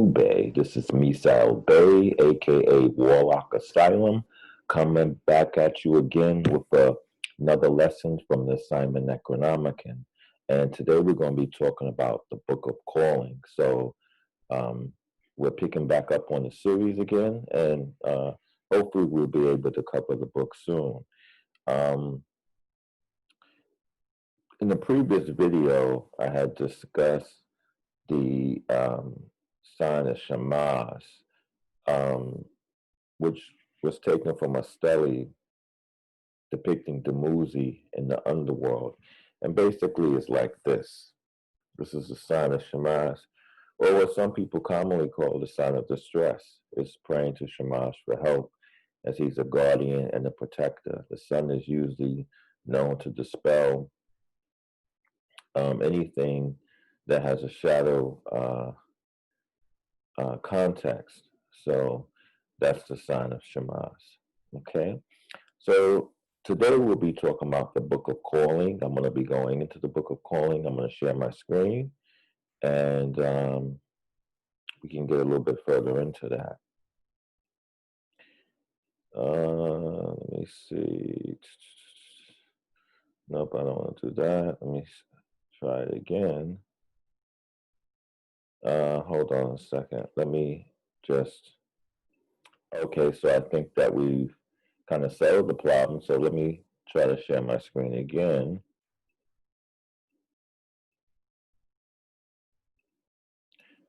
Bay. This is Misal Bay, aka Warlock Asylum, coming back at you again with another lesson from the assignment Necronomicon. And today we're going to be talking about the Book of Calling. So um, we're picking back up on the series again, and hopefully we'll be able to cover the book soon. In the previous video, I had discussed the sign of Shamash, which was taken from a stele depicting Dumuzi in the underworld. And basically it's like this. This is the sign of Shamash, or what some people commonly call the sign of distress. It's praying to Shamash for help, as he's a guardian and a protector. The sun is usually known to dispel anything that has a shadow context. So that's the sign of Shamash. Okay. So today we'll be talking about the Book of Calling. I'm going to be going into the Book of Calling. I'm going to share my screen, and we can get a little bit further into that. Let me see. Nope, I don't want to do that. Let me try it again. Hold on a second. Let me just. Okay, so I think that we've kind of settled the problem. So let me try to share my screen again.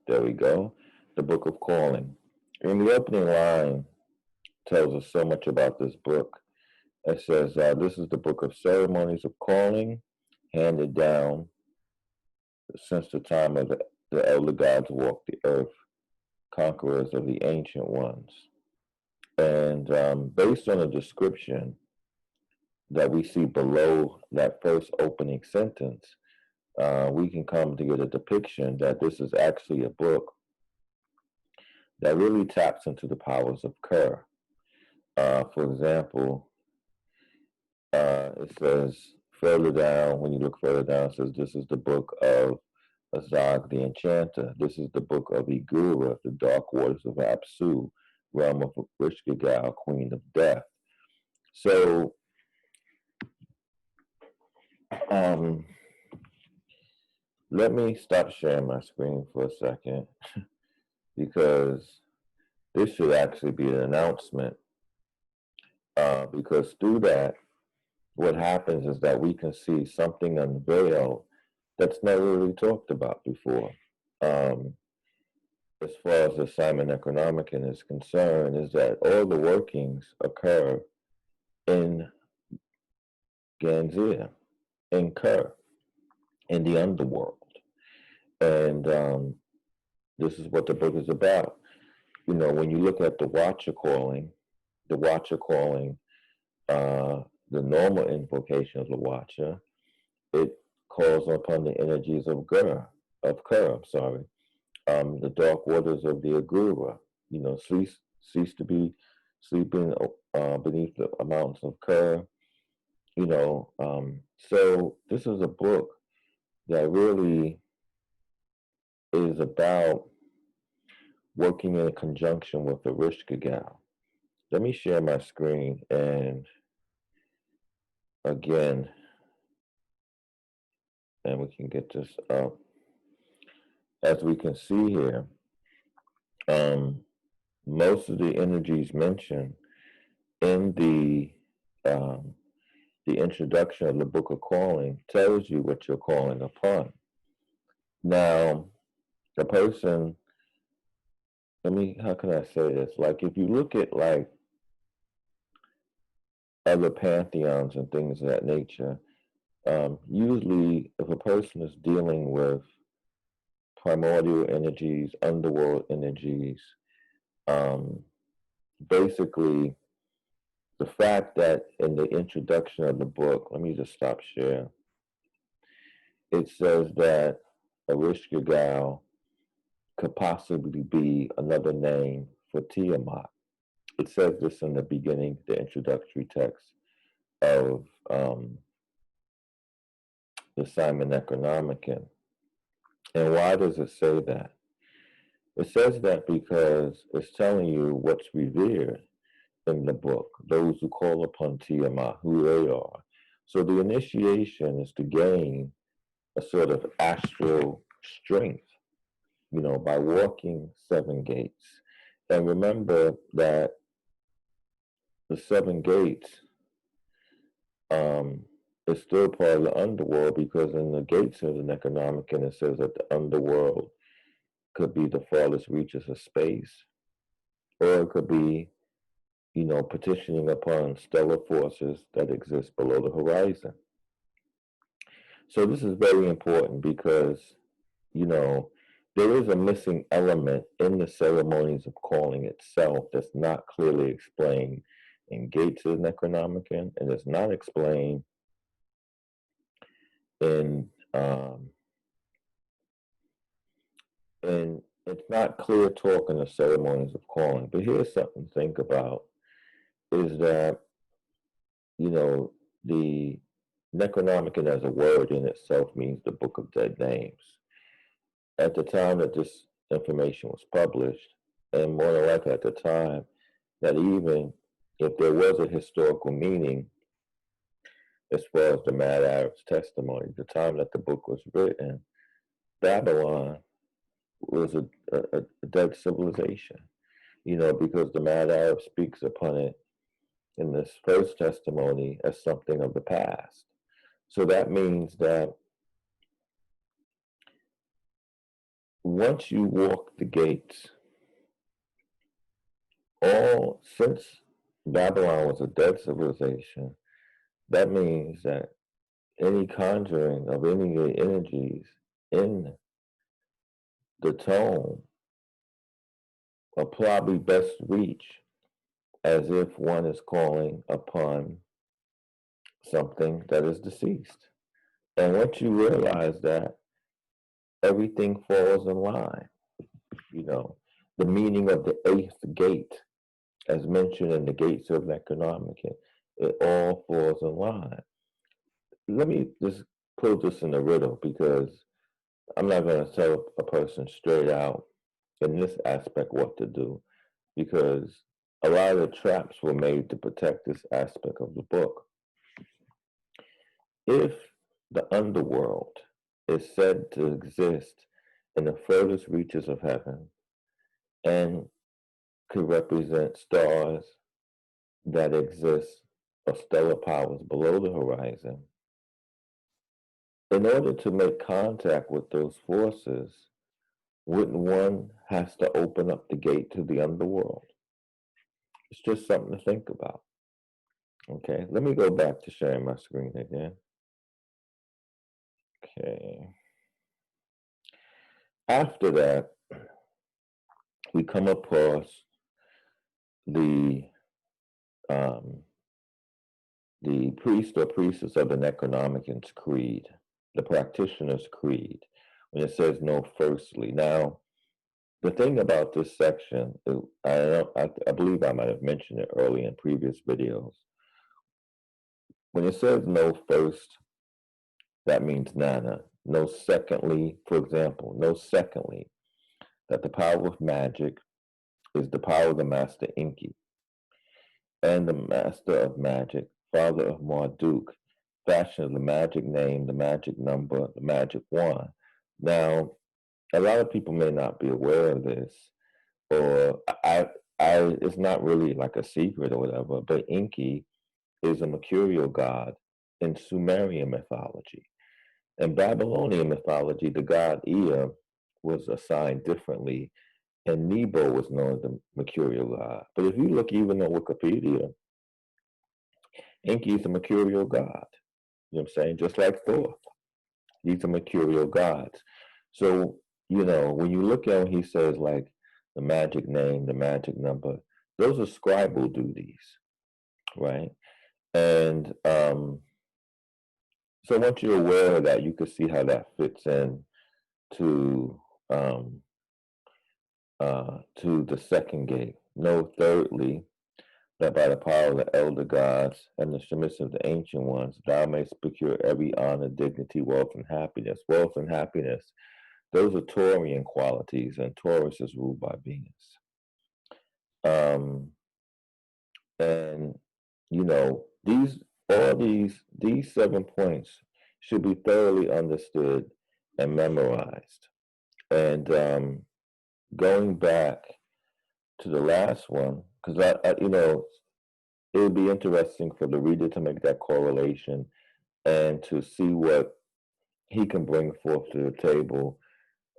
There we go. The Book of Calling. In the opening line tells us so much about this book. It says, this is the book of ceremonies of calling, handed down since the time of the elder gods walked the earth, conquerors of the ancient ones. And based on a description that we see below that first opening sentence, we can come to get a depiction that this is actually a book that really taps into the powers of Kerr. For example, it says further down, when you look further down, it says this is the book of Azag the Enchanter. This is the book of Igura, the dark waters of Apsu, realm of Rishkigal, queen of death. So, let me stop sharing my screen for a second, because this should actually be an announcement. Because through that, what happens is that we can see something unveiled that's never really talked about before. As far as the Simon Necronomicon is concerned, is that all the workings occur in Ganzir, in Kerr, in the underworld. And this is what the book is about. You know, when you look at the Watcher calling, the normal invocation of the Watcher, it calls upon the energies of Kerr, the dark waters of the Agura, you know, cease to be sleeping beneath the mountains of Kerr, you know. So this is a book that really is about working in conjunction with the Rishkigal. Let me share my screen, and again, and we can get this up. As we can see here, most of the energies mentioned in the introduction of the Book of Calling tells you what you're calling upon. Now, the person, how can I say this? Like, if you look at like other pantheons and things of that nature, usually if a person is dealing with primordial energies, underworld energies, basically the fact that in the introduction of the book, let me just stop share, it says that a Rishkigal could possibly be another name for Tiamat. It says this in the beginning, the introductory text of the Simon Necronomicon. And why does it say that? It says that because it's telling you what's revered in the book, those who call upon Tiamat, who they are. So the initiation is to gain a sort of astral strength, by walking 7 gates. And remember that the 7 gates is still part of the underworld, because in the gates of the Necronomicon it says that the underworld could be the farthest reaches of space, or it could be, petitioning upon stellar forces that exist below the horizon. So this is very important because, there is a missing element in the ceremonies of calling itself that's not clearly explained in Gates of Necronomicon, and it's not explained in and it's not clear talk in the ceremonies of calling. But here's something to think about, is that, the Necronomicon as a word in itself means the Book of Dead Names. At the time that this information was published, and more than likely at the time that even if there was a historical meaning as far as the Mad Arab's testimony, the time that the book was written, Babylon was a dead civilization, because the Mad Arab speaks upon it in this first testimony as something of the past. So that means that once you walk the gates, since Babylon was a dead civilization, that means that any conjuring of any of the energies in the tome are probably best reached as if one is calling upon something that is deceased. And once you realize that, everything falls in line. The meaning of the 8th gate, as mentioned in the Gates of Necronomicon, it all falls in line. Let me just put this in a riddle, because I'm not going to tell a person straight out in this aspect what to do, because a lot of the traps were made to protect this aspect of the book. If the underworld is said to exist in the furthest reaches of heaven and could represent stars that exist of stellar powers below the horizon, in order to make contact with those forces, wouldn't one has to open up the gate to the underworld? It's just something to think about. Okay, let me go back to sharing my screen again. Okay. After that, we come across the priest or priestess of the Necronomicon's creed, the practitioner's creed, when it says no firstly. Now, the thing about this section, I believe I might have mentioned it early in previous videos. When it says no first, that means nana. No secondly, for example, no secondly, that the power of magic is the power of the master Enki. And the master of magic, father of Marduk, fashioned the magic name, the magic number, the magic wand. Now, a lot of people may not be aware of this, or it's not really like a secret or whatever, but Enki is a mercurial god in Sumerian mythology. In Babylonian mythology, the god Ea was assigned differently, and Nebo was known as the mercurial god. But if you look even on Wikipedia, Enki is a mercurial god. You know what I'm saying? Just like Thor. These are mercurial gods. So, when you look at when he says like the magic name, the magic number, those are scribal duties, right? And so once you're aware of that, you can see how that fits in to the second gate. Know thirdly, that by the power of the elder gods and the submission of the ancient ones, thou mayst procure every honor, dignity, wealth, and happiness. Wealth and happiness, those are Taurian qualities, and Taurus is ruled by Venus. And these 7 points should be thoroughly understood and memorized. And going back to the last one, because it would be interesting for the reader to make that correlation and to see what he can bring forth to the table,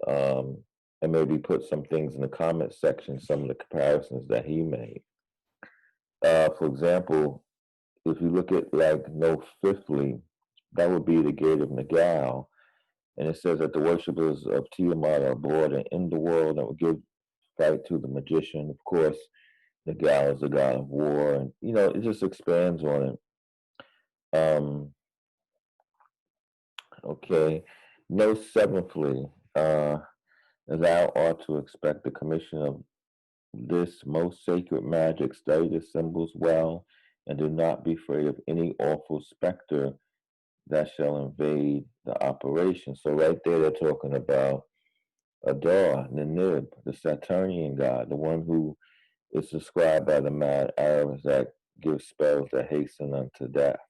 and maybe put some things in the comment section, some of the comparisons that he made. For example, if you look at like note 50, that would be the gate of Nagao, and it says that the worshippers of Tiamat are abroad and in the world and will give fight to the magician. Of course, Nagao is the god of war, and it just expands on it. Okay. Note 7th, thou art to expect the commission of this most sacred magic. Study the symbols well, and do not be afraid of any awful specter that shall invade the operation. So right there, they're talking about Adar, Ninib, the Saturnian god, the one who is described by the mad Arabs that give spells that hasten unto death,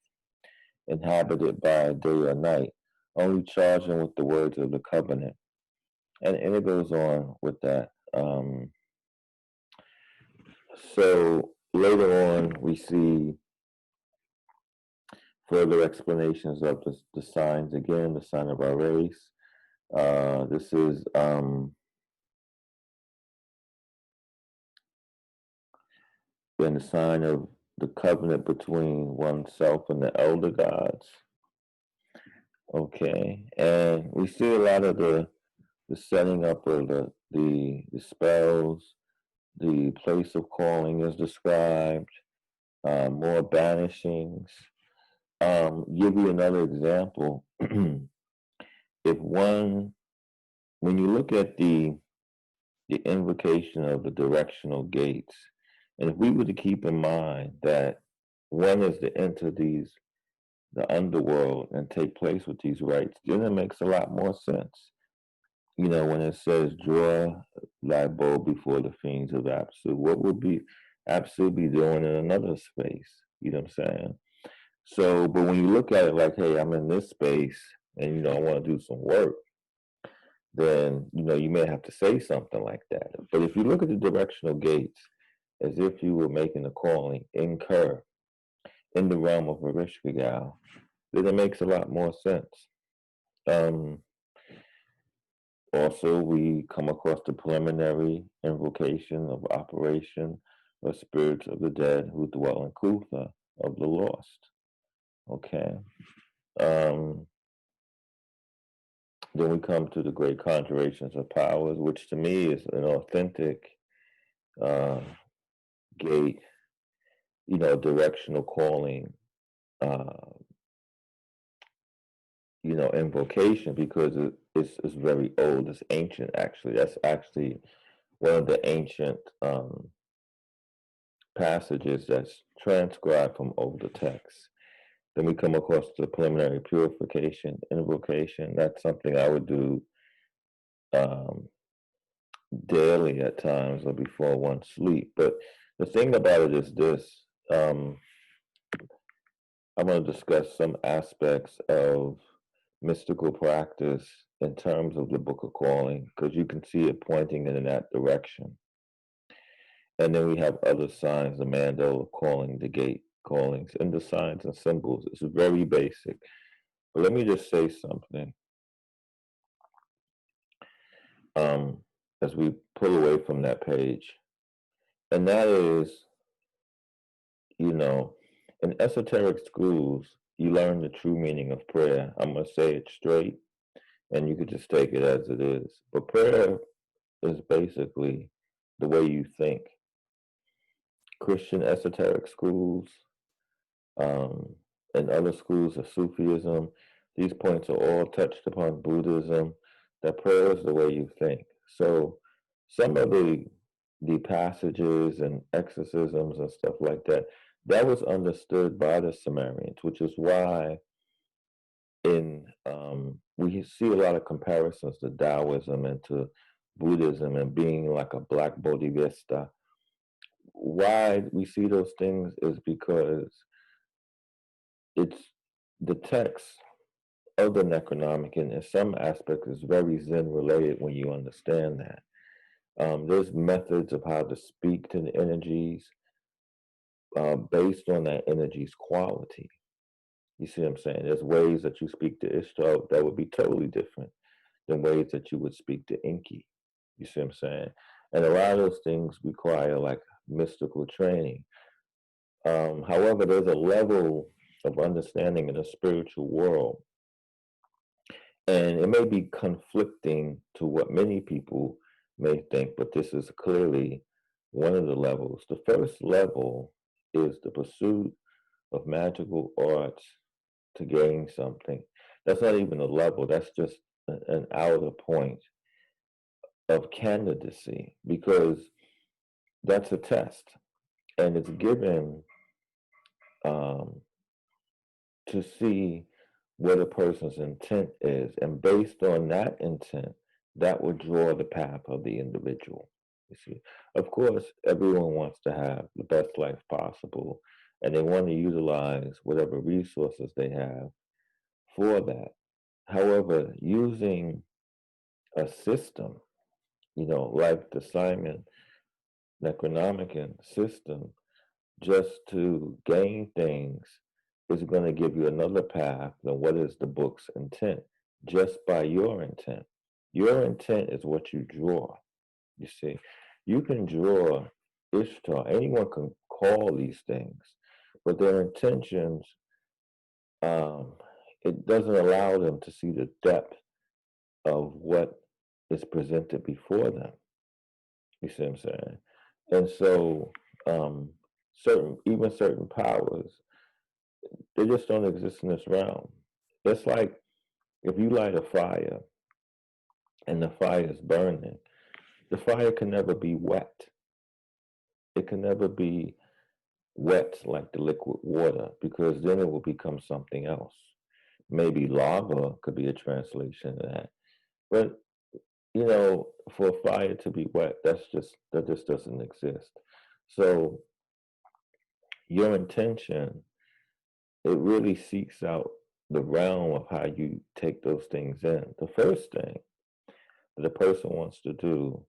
inhabited by day or night, only charging with the words of the covenant. And it goes on with that. So later on, we see further explanations of the signs. Again, the sign of our race. This is in the sign of the covenant between oneself and the elder gods. Okay, and we see a lot of the setting up of the spells. The place of calling is described. More banishings. Give you another example. When you look at the invocation of the directional gates, and if we were to keep in mind that one is to enter the underworld and take place with these rites, then it makes a lot more sense. When it says draw thy bow before the fiends of Apsu, what would be Apsu be doing in another space? You know what I'm saying? So, but when you look at it like, hey, I'm in this space and, I want to do some work, then, you may have to say something like that. But if you look at the directional gates as if you were making a calling, incur, in the realm of Varishkagal, then it makes a lot more sense. Also, we come across the preliminary invocation of operation of spirits of the dead who dwell in Kutha of the lost. Okay. Then we come to the great conjurations of powers, which to me is an authentic gate, directional calling, invocation, because it's very old. It's ancient, actually. That's actually one of the ancient passages that's transcribed from older texts. Then we come across the preliminary purification, invocation. That's something I would do daily at times or before one sleep. But the thing about it is this. I'm going to discuss some aspects of mystical practice in terms of the Book of Calling, because you can see it pointing in that direction. And then we have other signs, the mandala of calling, the gate callings, and the signs and symbols. It's very basic. But let me just say something. As we pull away from that page, and that is, in esoteric schools, you learn the true meaning of prayer. I'm going to say it straight, and you could just take it as it is. But prayer is basically the way you think. Christian esoteric schools and other schools of Sufism, these points are all touched upon Buddhism, that prayer is the way you think. So some of the passages and exorcisms and stuff like that, that was understood by the Sumerians, which is why in we see a lot of comparisons to Taoism and to Buddhism and being like a black Bodhisattva. Why we see those things is because it's the text of the Necronomicon in some aspects is very Zen related when you understand that. There's methods of how to speak to the energies based on that energy's quality. You see what I'm saying? There's ways that you speak to Ishtar that would be totally different than ways that you would speak to Inky. You see what I'm saying? And a lot of those things require like mystical training. However, there's a level of understanding in the spiritual world, and it may be conflicting to what many people may think, but this is clearly one of the levels. The first level is the pursuit of magical arts to gain something. That's not even a level, that's just an outer point of candidacy, because that's a test and it's given to see what a person's intent is. And based on that intent, that will draw the path of the individual. You see, of course, everyone wants to have the best life possible and they want to utilize whatever resources they have for that. However, using a system, like the Simon Necronomicon system, just to gain things is going to give you another path than what is the book's intent, just by your intent. Your intent is what you draw. You see, you can draw Ishtar. Anyone can call these things, but their intentions, it doesn't allow them to see the depth of what is presented before them. You see what I'm saying? And so, certain powers, they just don't exist in this realm. It's like if you light a fire and the fire is burning, the fire can never be wet. It can never be wet like the liquid water, because then it will become something else. Maybe lava could be a translation of that. But for fire to be wet, that just doesn't exist. So your intention, it really seeks out the realm of how you take those things in. The first thing that a person wants to do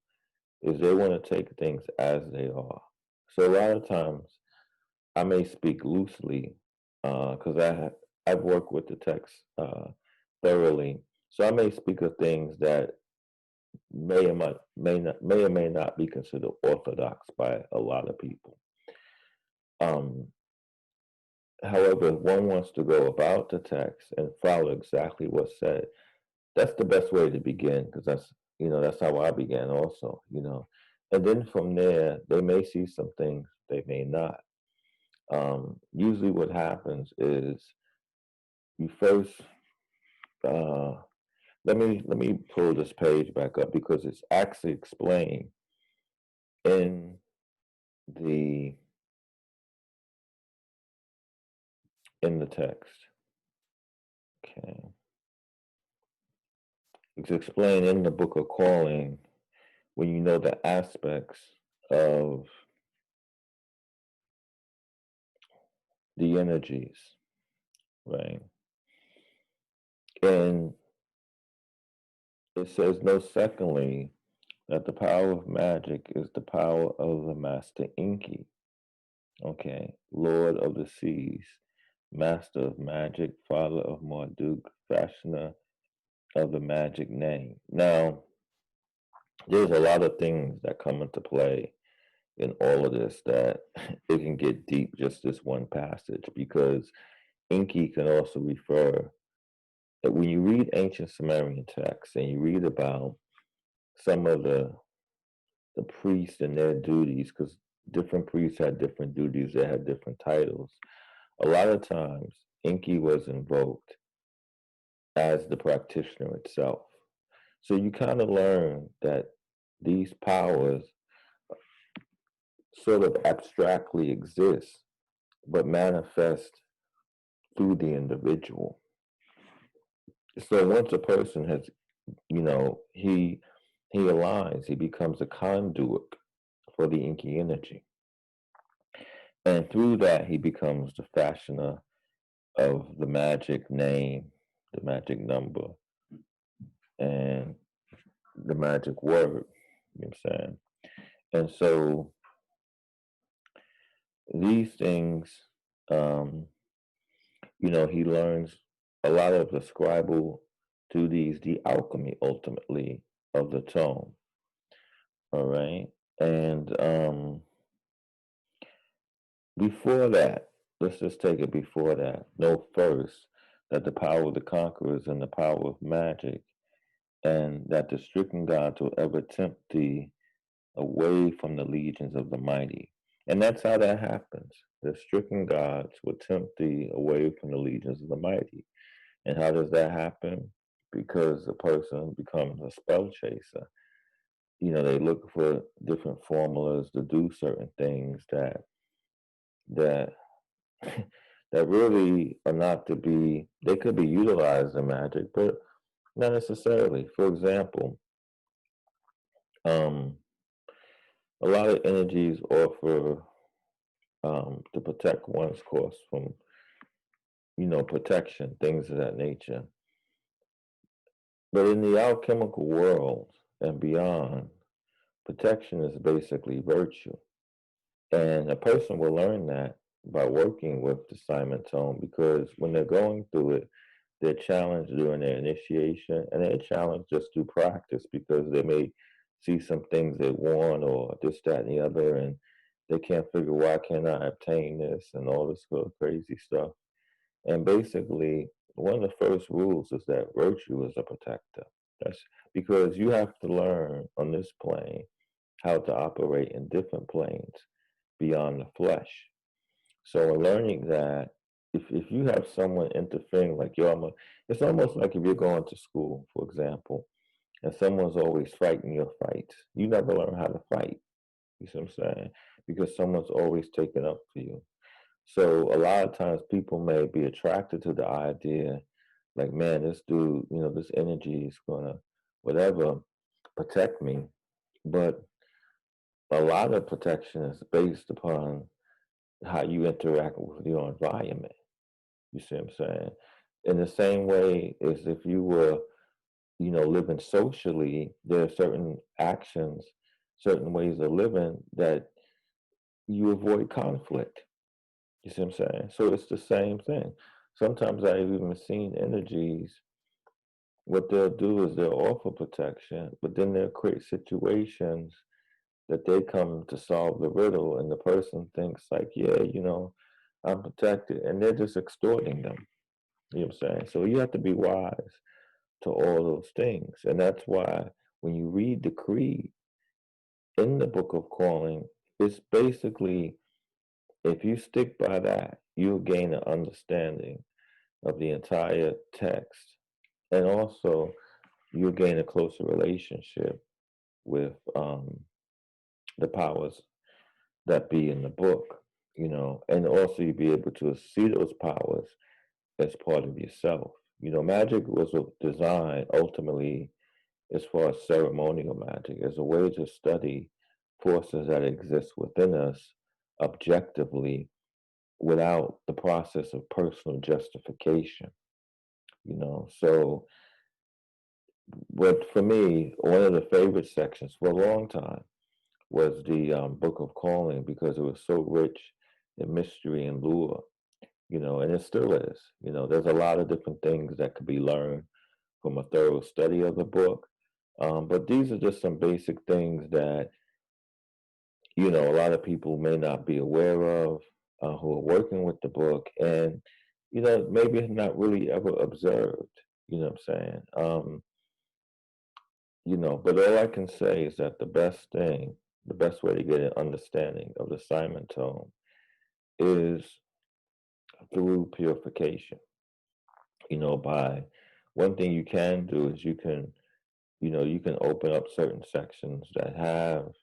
is they want to take things as they are. So a lot of times I may speak loosely because I've worked with the text thoroughly. So I may speak of things that may or may not be considered orthodox by a lot of people. However, if one wants to go about the text and follow exactly what's said, that's the best way to begin, because that's how I began also, And then from there, they may see some things, they may not. Usually what happens is you first, let me pull this page back up because it's actually explained in the text. Okay. It's explained in the Book of Calling when you know the aspects of the energies, right? And it says, no, secondly, that the power of magic is the power of the Master Inky, okay, Lord of the Seas, Master of Magic, Father of Marduk, Fashioner of the Magic Name. Now, there's a lot of things that come into play in all of this that it can get deep, just this one passage, because Inky can also refer that when you read ancient Sumerian texts and you read about some of the priests and their duties, because different priests had different duties, they had different titles. A lot of times, Inky was invoked as the practitioner itself. So you kind of learn that these powers sort of abstractly exist, but manifest through the individual. So once a person has, he aligns, he becomes a conduit for the inky energy. And through that, he becomes the fashioner of the magic name, the magic number, and the magic word. You know what I'm saying? And so these things, um, he learns a lot of the scribal duties, the alchemy ultimately of the tome. All right. And before that, let's just take it before that. Know first that the power of the conqueror is in the power of magic, and that the stricken gods will ever tempt thee away from the legions of the mighty. And that's how that happens. The stricken gods will tempt thee away from the legions of the mighty. And how does that happen? Because a person becomes a spell chaser. They look for different formulas to do certain things that that really are not to be. They could be utilized in magic, but not necessarily. For example, um, a lot of energies offer to protect one's course from, protection, things of that nature. But in the alchemical world and beyond, protection is basically virtue. And a person will learn that by working with the Simon Tone, because when they're going through it, they're challenged during their initiation, and they're challenged just through practice because they may see some things they want or this, that, and the other, and they can't figure why can't I obtain this and all this sort of crazy stuff. And basically, one of the first rules is that virtue is a protector. That's because you have to learn on this plane how to operate in different planes beyond the flesh. So in learning that, if you have someone interfering, like it's almost like if you're going to school, for example, and someone's always fighting your fights, you never learn how to fight. You see what I'm saying? Because someone's always taking up for you. So a lot of times people may be attracted to the idea, like, man, this dude, this energy is gonna, whatever, protect me. But a lot of protection is based upon how you interact with your environment. You see what I'm saying? In the same way as if you were, living socially, there are certain actions, certain ways of living that you avoid conflict. You see what I'm saying? So it's the same thing. Sometimes I've even seen energies, what they'll do is they'll offer protection, but then they'll create situations that they come to solve the riddle, and the person thinks like, yeah, I'm protected, and they're just extorting them. You know what I'm saying? So you have to be wise to all those things, and that's why when you read the creed in the Book of Calling, it's basically, if you stick by that, you'll gain an understanding of the entire text, and also you'll gain a closer relationship with the powers that be in the book, and also you'll be able to see those powers as part of yourself. Magic was designed ultimately as far as ceremonial magic as a way to study forces that exist within us objectively without the process of personal justification. So, but for me, one of the favorite sections for a long time was the Book of Calling, because it was so rich in mystery and lure, and it still is. There's a lot of different things that could be learned from a thorough study of the book. But these are just some basic things that, a lot of people may not be aware of, who are working with the book, and, maybe have not really ever observed, you know what I'm saying? But all I can say is that the best way to get an understanding of the Simon Tome is through purification. By one thing you can do is you can open up certain sections that have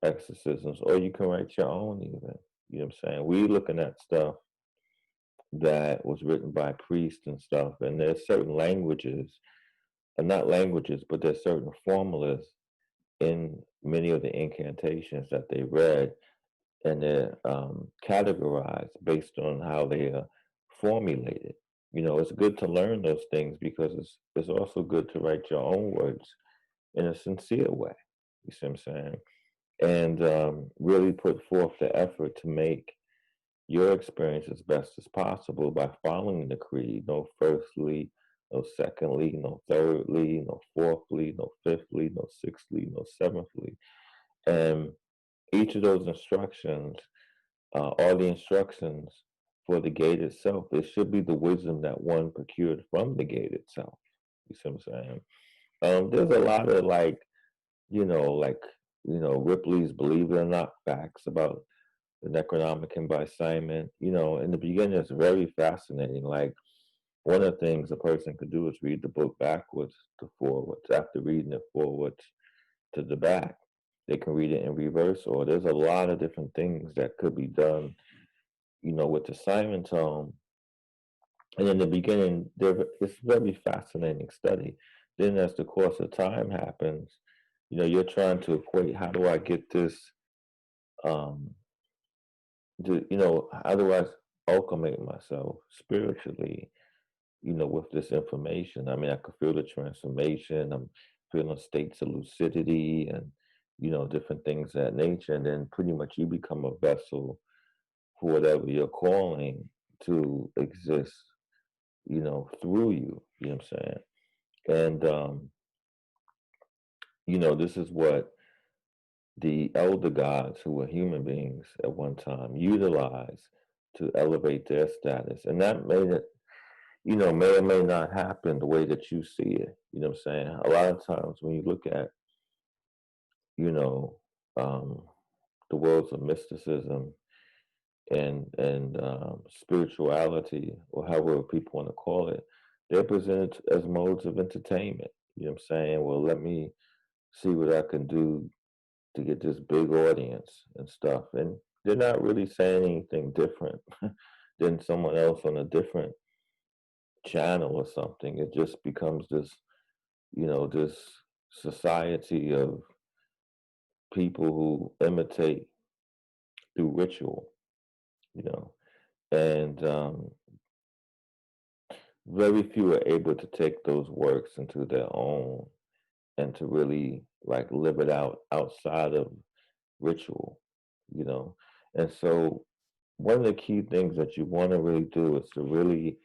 exorcisms, or you can write your own even. You know what I'm saying? We looking at stuff that was written by priests and stuff. And there's certain languages, not languages, but there's certain formulas in many of the incantations that they read, and they're categorized based on how they are formulated. It's good to learn those things because it's also good to write your own words in a sincere way. You see what I'm saying? And really put forth the effort to make your experience as best as possible by following the creed. No firstly, no secondly, no thirdly, no fourthly, no fifthly, no sixthly, no seventhly. And each of those instructions, all the instructions for the gate itself, it should be the wisdom that one procured from the gate itself. You see what I'm saying? There's a lot of Ripley's Believe It or Not facts about the Necronomicon by Simon. In the beginning, it's very fascinating. Like, one of the things a person could do is read the book backwards to forwards. After reading it forwards to the back, they can read it in reverse, or there's a lot of different things that could be done, with the Simon tome. And in the beginning, it's a very fascinating study. Then, as the course of time happens, you're trying to equate, how do I get this, um, how do I acclimate myself spiritually, with this information? I mean, I could feel the transformation. I'm feeling states of lucidity and, different things of that nature. And then pretty much you become a vessel for whatever you're calling to exist, through you. You know what I'm saying? And, this is what the elder gods, who were human beings at one time, utilized to elevate their status. And that made it, may or may not happen the way that you see it. You know what I'm saying? A lot of times when you look at, you know, um, the worlds of mysticism and spirituality, or however people want to call it, they're presented as modes of entertainment. You know what I'm saying? Well, let me see what I can do to get this big audience and stuff. And they're not really saying anything different than someone else on a different channel or something. It just becomes this, this society of people who imitate through ritual, you know, and very few are able to take those works into their own and to really like live it out outside of ritual, you know. And so one of the key things that you want to really do is to really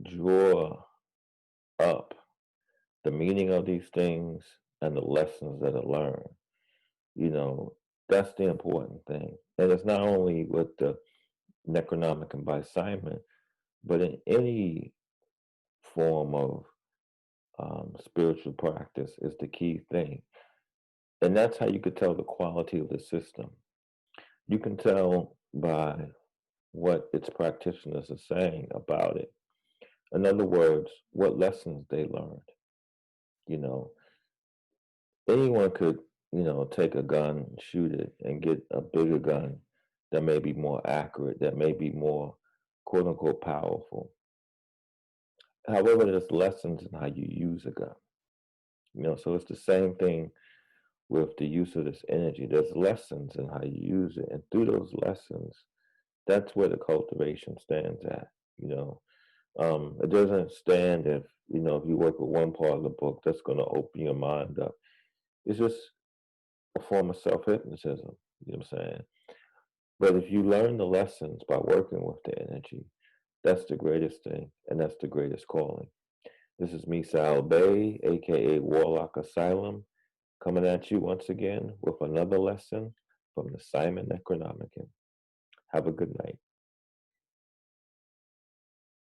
draw up the meaning of these things and the lessons that are learned. You know, that's the important thing. And it's not only with the Necronomicon by Simon, but in any form of spiritual practice is the key thing. And that's how you could tell the quality of the system. You can tell by what its practitioners are saying about it. In other words, what lessons they learned. You know, anyone could, take a gun, shoot it, and get a bigger gun that may be more accurate, that may be more quote unquote powerful. However, there's lessons in how you use a gun. So it's the same thing with the use of this energy. There's lessons in how you use it. And through those lessons, that's where the cultivation stands at. It doesn't stand if you work with one part of the book that's going to open your mind up. It's just a form of self-hypnotism, you know what I'm saying? But if you learn the lessons by working with the energy, that's the greatest thing, and that's the greatest calling. This is me, Sal Bay, aka Warlock Asylum, coming at you once again with another lesson from the Simon Necronomicon. Have a good night.